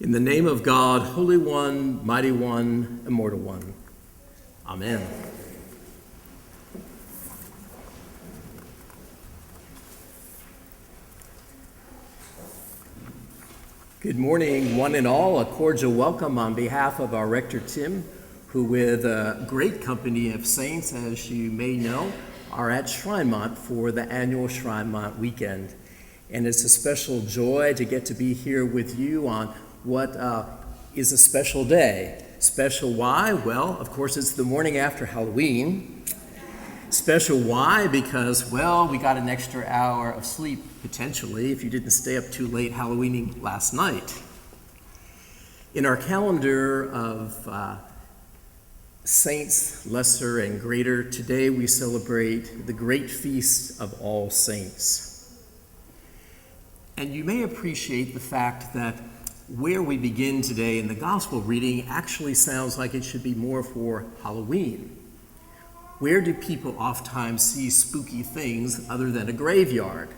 In the name of God, Holy One, Mighty One, Immortal One. Amen. Good morning, one and all. A cordial welcome on behalf of our Rector Tim, who with a great company of saints, as you may know, are at Shrinemont for the annual Shrinemont weekend. And it's a special joy to get to be here with you on what is a special day. Special why? Well, of course, it's the morning after Halloween. Special why? Because, well, we got an extra hour of sleep, potentially, if you didn't stay up too late Halloweening last night. In our calendar of saints, lesser and greater, today we celebrate the great feast of All Saints. And you may appreciate the fact that where we begin today in the gospel reading actually sounds like it should be more for Halloween. Where do people oftentimes see spooky things other than a graveyard?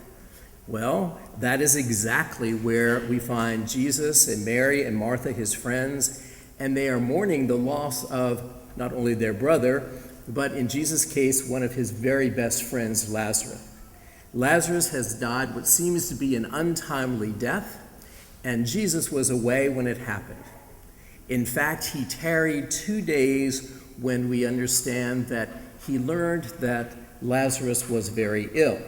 Well, that is exactly where we find Jesus and Mary and Martha, his friends, and they are mourning the loss of not only their brother, but in Jesus' case, one of his very best friends, Lazarus. Lazarus has died what seems to be an untimely death, and Jesus was away when it happened. In fact, he tarried 2 days when we understand that he learned that Lazarus was very ill.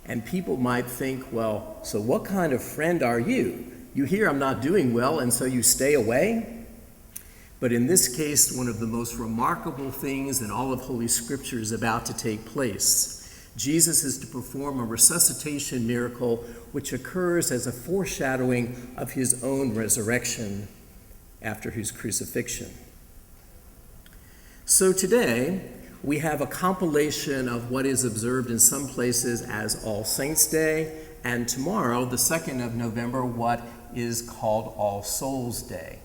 And people might think, well, so what kind of friend are you? You hear I'm not doing well, and so you stay away? But in this case, one of the most remarkable things in all of Holy Scripture is about to take place. Jesus is to perform a resuscitation miracle which occurs as a foreshadowing of his own resurrection after his crucifixion. So today, we have a compilation of what is observed in some places as All Saints' Day, and tomorrow, the 2nd of November, what is called All Souls' Day.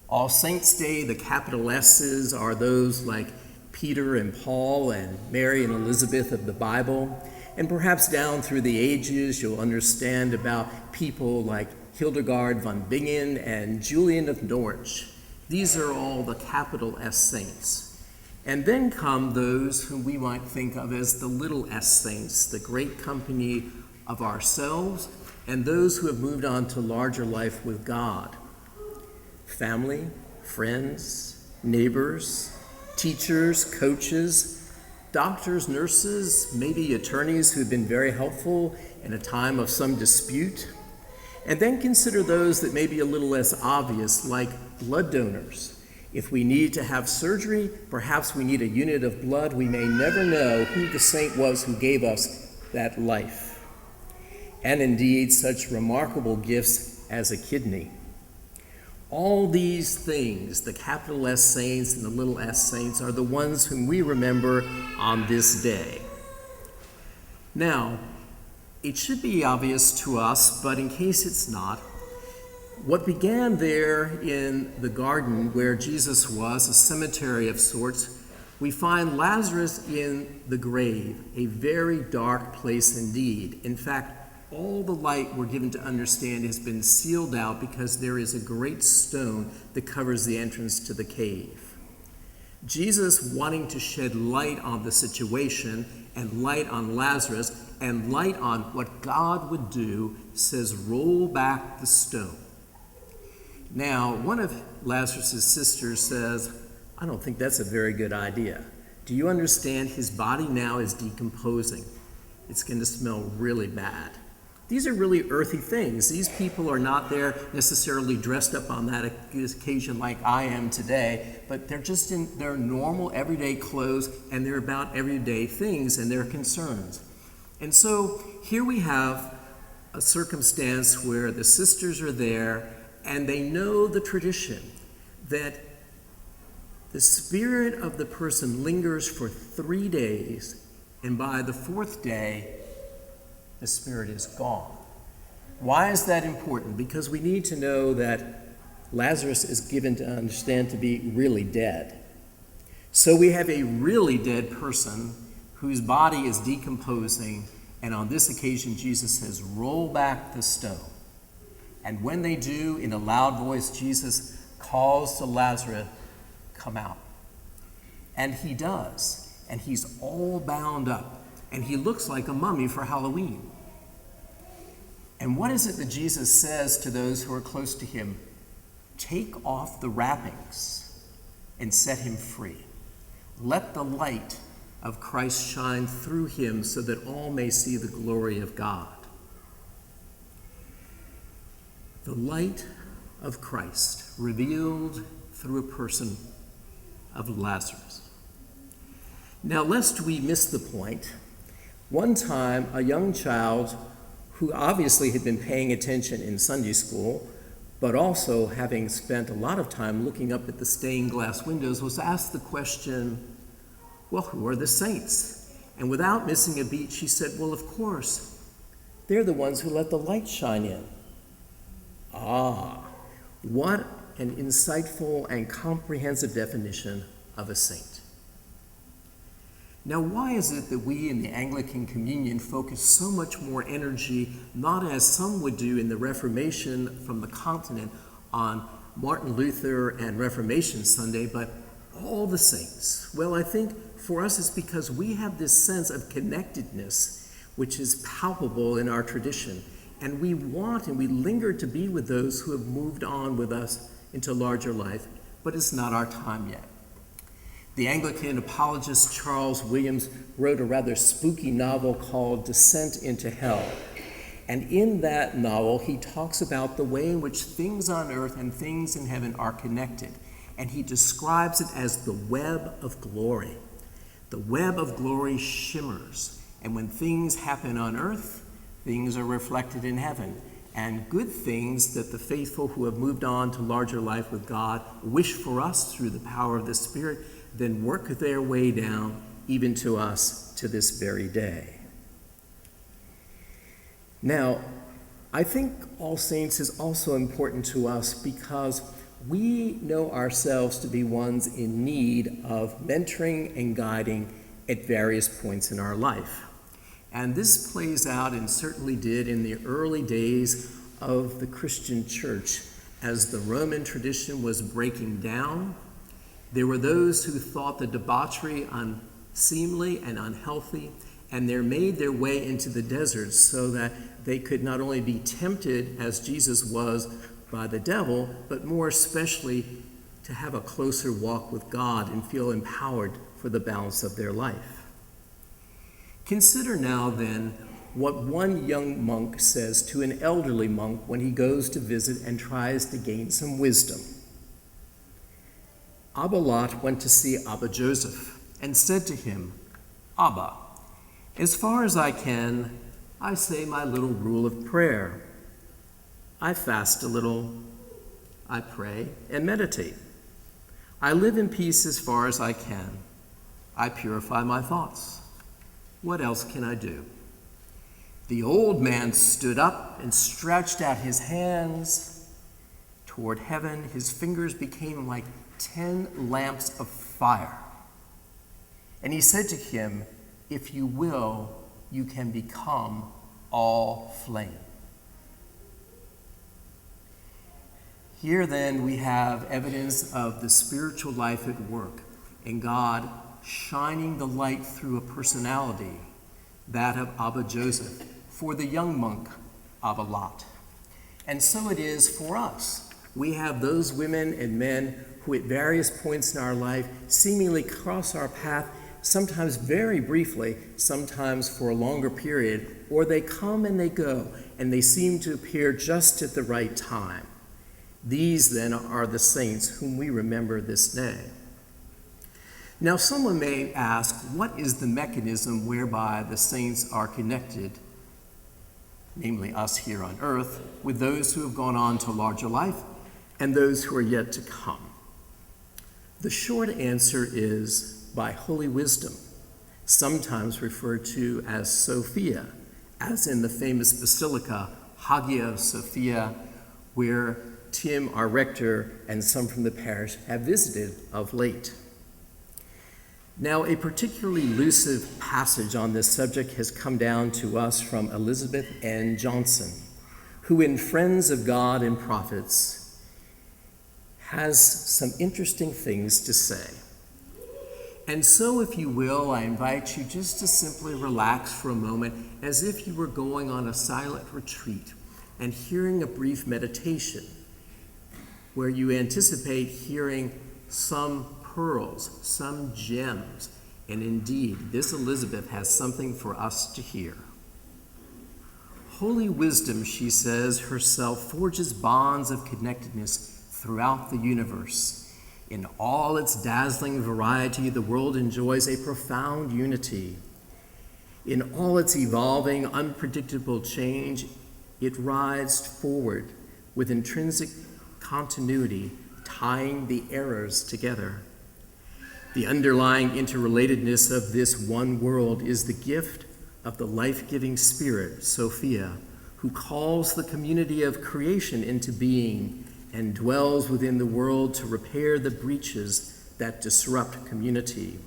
All Saints' Day, the capital S's are those like Peter and Paul and Mary and Elizabeth of the Bible. And perhaps down through the ages, you'll understand about people like Hildegard von Bingen and Julian of Norwich. These are all the capital S saints. And then come those whom we might think of as the little s saints, the great company of ourselves and those who have moved on to larger life with God. Family, friends, neighbors, teachers, coaches, doctors, nurses, maybe attorneys who've been very helpful in a time of some dispute. And then consider those that may be a little less obvious, like blood donors. If we need to have surgery, perhaps we need a unit of blood, we may never know who the saint was who gave us that life. And indeed, such remarkable gifts as a kidney. All these things, the capital S saints and the little s saints, are the ones whom we remember on this day. Now, it should be obvious to us, but in case it's not, what began there in the garden where Jesus was, a cemetery of sorts, we find Lazarus in the grave, a very dark place indeed. In fact, all the light we're given to understand has been sealed out because there is a great stone that covers the entrance to the cave. Jesus, wanting to shed light on the situation and light on Lazarus and light on what God would do, says, roll back the stone. Now, one of Lazarus' sisters says, I don't think that's a very good idea. Do you understand? His body now is decomposing. It's going to smell really bad. These are really earthy things. These people are not there necessarily dressed up on that occasion like I am today, but they're just in their normal everyday clothes, and they're about everyday things and their concerns. And so here we have a circumstance where the sisters are there, and they know the tradition that the spirit of the person lingers for 3 days, and by the 4th day, the spirit is gone. Why is that important? Because we need to know that Lazarus is given to understand to be really dead. So we have a really dead person whose body is decomposing, and on this occasion Jesus says, roll back the stone. And when they do, in a loud voice, Jesus calls to Lazarus, "Come out." And he does, and he's all bound up, and he looks like a mummy for Halloween. And what is it that Jesus says to those who are close to him? Take off the wrappings and set him free. Let the light of Christ shine through him so that all may see the glory of God. The light of Christ revealed through a person of Lazarus. Now, lest we miss the point, one time a young child who obviously had been paying attention in Sunday school, but also having spent a lot of time looking up at the stained glass windows, was asked the question, well, who are the saints? And without missing a beat, she said, well, of course, they're the ones who let the light shine in. Ah, what an insightful and comprehensive definition of a saint. Now, why is it that we in the Anglican Communion focus so much more energy, not as some would do in the Reformation from the continent on Martin Luther and Reformation Sunday, but all the saints? Well, I think for us it's because we have this sense of connectedness which is palpable in our tradition, and we want and we linger to be with those who have moved on with us into larger life, but it's not our time yet. The Anglican apologist Charles Williams wrote a rather spooky novel called Descent into Hell. And in that novel, he talks about the way in which things on earth and things in heaven are connected. And he describes it as the web of glory. The web of glory shimmers. And when things happen on earth, things are reflected in heaven. And good things that the faithful who have moved on to larger life with God wish for us through the power of the Spirit then work their way down even to us to this very day. Now, I think All Saints is also important to us because we know ourselves to be ones in need of mentoring and guiding at various points in our life. And this plays out, and certainly did in the early days of the Christian church. As the Roman tradition was breaking down, there were those who thought the debauchery unseemly and unhealthy, and they made their way into the desert so that they could not only be tempted, as Jesus was, by the devil, but more especially to have a closer walk with God and feel empowered for the balance of their life. Consider now, then, what one young monk says to an elderly monk when he goes to visit and tries to gain some wisdom. Abba Lot went to see Abba Joseph and said to him, Abba, as far as I can, I say my little rule of prayer. I fast a little, I pray and meditate. I live in peace as far as I can. I purify my thoughts. What else can I do? The old man stood up and stretched out his hands toward heaven. His fingers became like 10 lamps of fire. And he said to him, if you will, you can become all flame. Here then we have evidence of the spiritual life at work, and God shining the light through a personality, that of Abba Joseph, for the young monk, Abba Lot. And so it is for us. We have those women and men who at various points in our life seemingly cross our path, sometimes very briefly, sometimes for a longer period, or they come and they go, and they seem to appear just at the right time. These then are the saints whom we remember this day. Now someone may ask, what is the mechanism whereby the saints are connected, namely us here on earth, with those who have gone on to larger life and those who are yet to come? The short answer is by holy wisdom, sometimes referred to as Sophia, as in the famous Basilica Hagia Sophia, where Tim, our rector, and some from the parish have visited of late. Now, a particularly elusive passage on this subject has come down to us from Elizabeth N. Johnson, who in Friends of God and Prophets has some interesting things to say. And so, if you will, I invite you just to simply relax for a moment as if you were going on a silent retreat and hearing a brief meditation where you anticipate hearing some pearls, some gems, and indeed, this Elizabeth has something for us to hear. Holy wisdom, she says herself, forges bonds of connectedness throughout the universe. In all its dazzling variety, the world enjoys a profound unity. In all its evolving, unpredictable change, it rides forward with intrinsic continuity, tying the eras together. The underlying interrelatedness of this one world is the gift of the life-giving Spirit, Sophia, who calls the community of creation into being and dwells within the world to repair the breaches that disrupt community,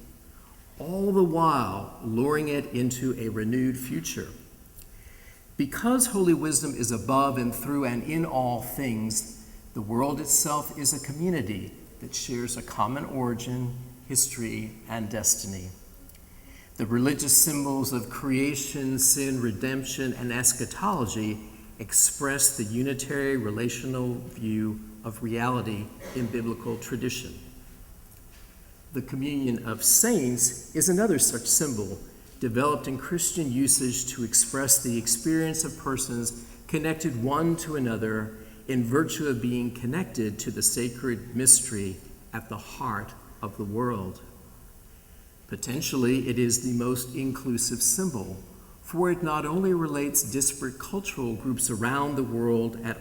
all the while luring it into a renewed future. Because holy wisdom is above and through and in all things, the world itself is a community that shares a common origin, history, and destiny. The religious symbols of creation, sin, redemption, and eschatology express the unitary relational view of reality in biblical tradition. The communion of saints is another such symbol developed in Christian usage to express the experience of persons connected one to another in virtue of being connected to the sacred mystery at the heart of the world. Potentially, it is the most inclusive symbol, for it not only relates disparate cultural groups around the world at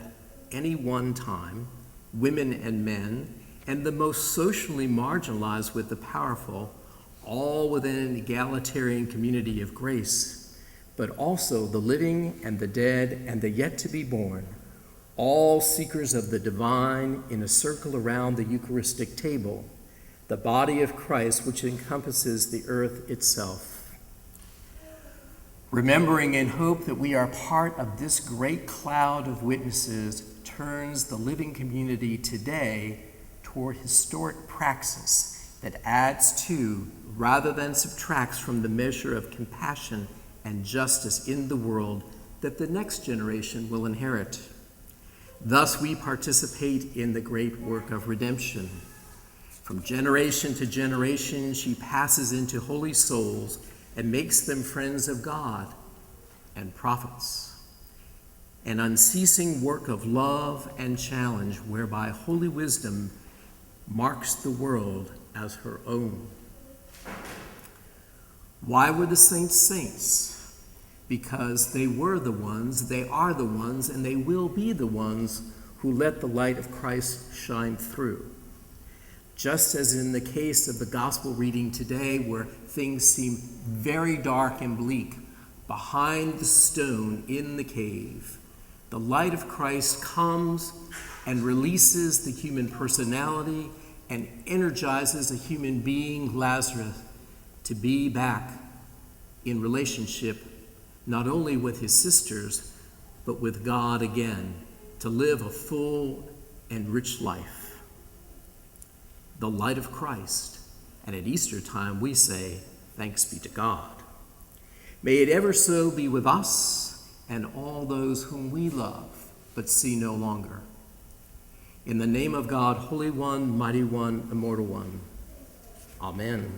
any one time, women and men, and the most socially marginalized with the powerful, all within an egalitarian community of grace, but also the living and the dead and the yet to be born, all seekers of the divine in a circle around the Eucharistic table, the body of Christ which encompasses the earth itself. Remembering in hope that we are part of this great cloud of witnesses turns the living community today toward historic praxis that adds to, rather than subtracts from, the measure of compassion and justice in the world that the next generation will inherit. Thus, we participate in the great work of redemption. From generation to generation, she passes into holy souls and makes them friends of God and prophets. An unceasing work of love and challenge whereby holy wisdom marks the world as her own. Why were the saints saints? Because they were the ones, they are the ones, and they will be the ones who let the light of Christ shine through. Just as in the case of the gospel reading today, where things seem very dark and bleak, behind the stone in the cave, the light of Christ comes and releases the human personality and energizes a human being, Lazarus, to be back in relationship not only with his sisters, but with God again, to live a full and rich life. The light of Christ, and at Easter time we say, thanks be to God. May it ever so be with us and all those whom we love but see no longer. In the name of God, Holy One, Mighty One, Immortal One. Amen.